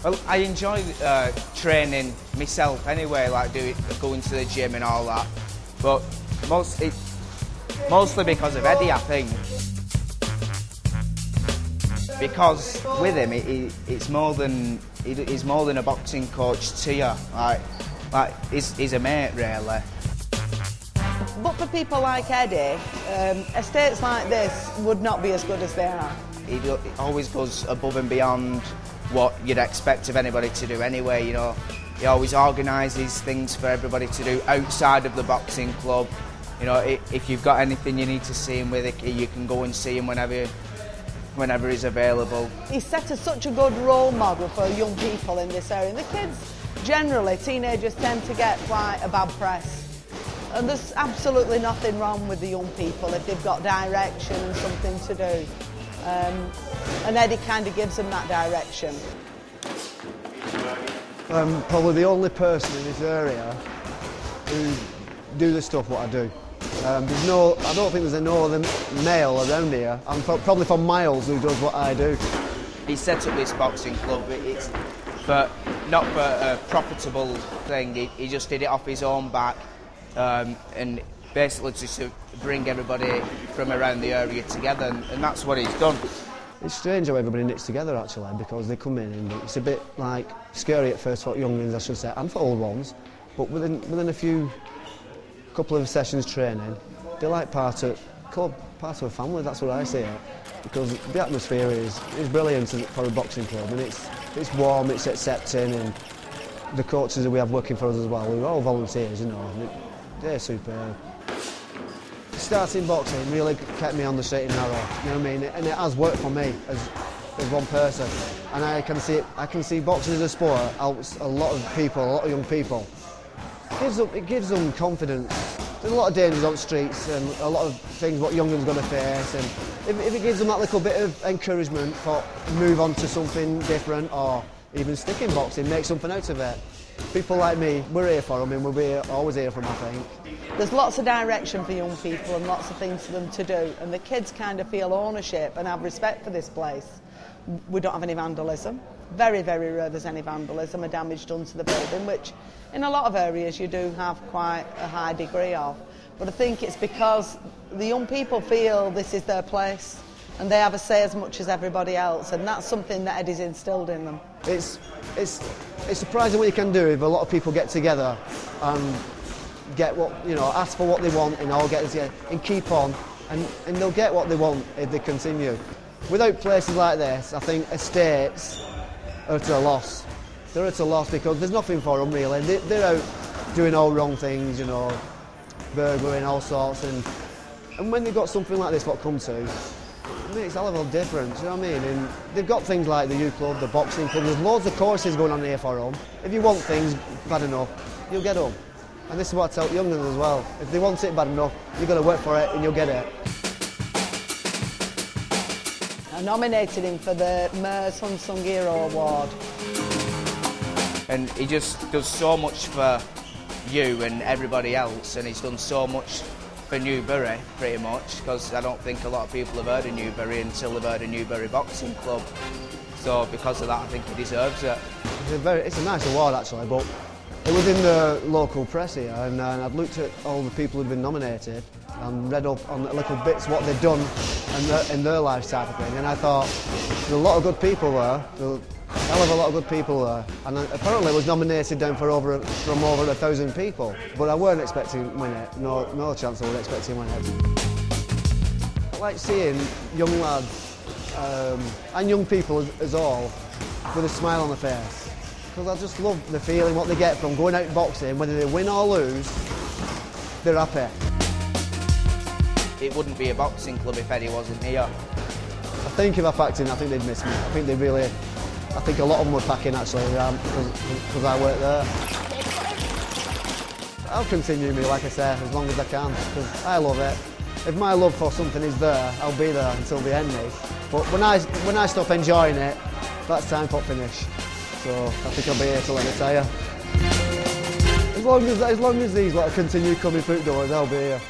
Well, I enjoy training myself anyway, like going to the gym and all that. But mostly because of Eddie, I think. Because with him, he's more than a boxing coach to you. Like he's a mate, really. But for people like Eddie, estates like this would not be as good as they are. He always goes above and beyond what you'd expect of anybody to do anyway, you know. He always organises things for everybody to do outside of the boxing club. You know, if you've got anything you need to see him with, you can go and see him whenever he's available. He's set as such a good role model for young people in this area. And the kids, generally, teenagers tend to get quite a bad press. And there's absolutely nothing wrong with the young people if they've got direction and something to do. And Eddie kind of gives them that direction. I'm probably the only person in this area who do the stuff what I do. I don't think there's no other male around here, and probably for miles, who does what I do. He set up this boxing club, but not for a profitable thing. He just did it off his own back, and basically just to bring everybody from around the area together, and that's what he's done. It's strange how everybody knits together actually, because they come in and it's a bit like scary at first for youngins, I should say, and for old ones, but within a couple of sessions training, they're like part of club, part of a family. That's what I see it, because the atmosphere is brilliant for a boxing club, and it's warm, it's accepting, and the coaches that we have working for us as well, we're all volunteers, you know, they're superb. Starting boxing really kept me on the straight and narrow, you know what I mean, and it has worked for me as one person, and I can see boxing as a sport helps a lot of young people. It gives them confidence. There's a lot of dangers on the streets and a lot of things what young ones going to face, and if it gives them that little bit of encouragement for move on to something different, or even stick in boxing, make something out of it. People like me, we're here for them, and we'll be always here for them, I think. There's lots of direction for young people and lots of things for them to do, and the kids kind of feel ownership and have respect for this place. We don't have any vandalism. Very, very rare there's any vandalism or damage done to the building, which in a lot of areas you do have quite a high degree of. But I think it's because the young people feel this is their place and they have a say as much as everybody else, and that's something that Eddie's instilled in them. It's surprising what you can do if a lot of people get together and get what, you know, ask for what they want and all get together and keep on, and they'll get what they want if they continue. Without places like this, I think estates are at a loss. They're at a loss because there's nothing for them really. They're out doing all wrong things, you know, burglaring, all sorts, and when they've got something like this what come to, it makes a hell of a difference, you know what I mean? And they've got things like the youth club, the boxing club, there's loads of courses going on here for them. If you want things bad enough, you'll get them. And this is what I tell young ones as well. If they want it bad enough, you've got to work for it and you'll get it. I nominated him for the Mayor's Unsung Hero Award. And he just does so much for you and everybody else, and he's done so much for Newbury, pretty much, because I don't think a lot of people have heard of Newbury until they've heard of Newbury Boxing Club. So because of that, I think he deserves it. It's a nice award actually, but it was in the local press here, and I've looked at all the people who've been nominated and read up on little bits what they've done in their lives type of thing, and I thought there's a lot of good people there, there's a hell of a lot of good people there, and apparently it was nominated down from over 1,000 people, but I weren't expecting to win it, no chance I was expecting to win it. I like seeing young lads and young people as all with a smile on their face, because I just love the feeling what they get from going out boxing, whether they win or lose, they're happy. It wouldn't be a boxing club if Eddie wasn't here. I think if I packed in, I think they'd miss me. I think a lot of them were packing actually, because I work there. I'll continue me, like I say, as long as I can, because I love it. If my love for something is there, I'll be there until the end. But when I stop enjoying it, that's time for finish. So I think I'll be here till I retire. As long as these continue coming through doors, I'll be here.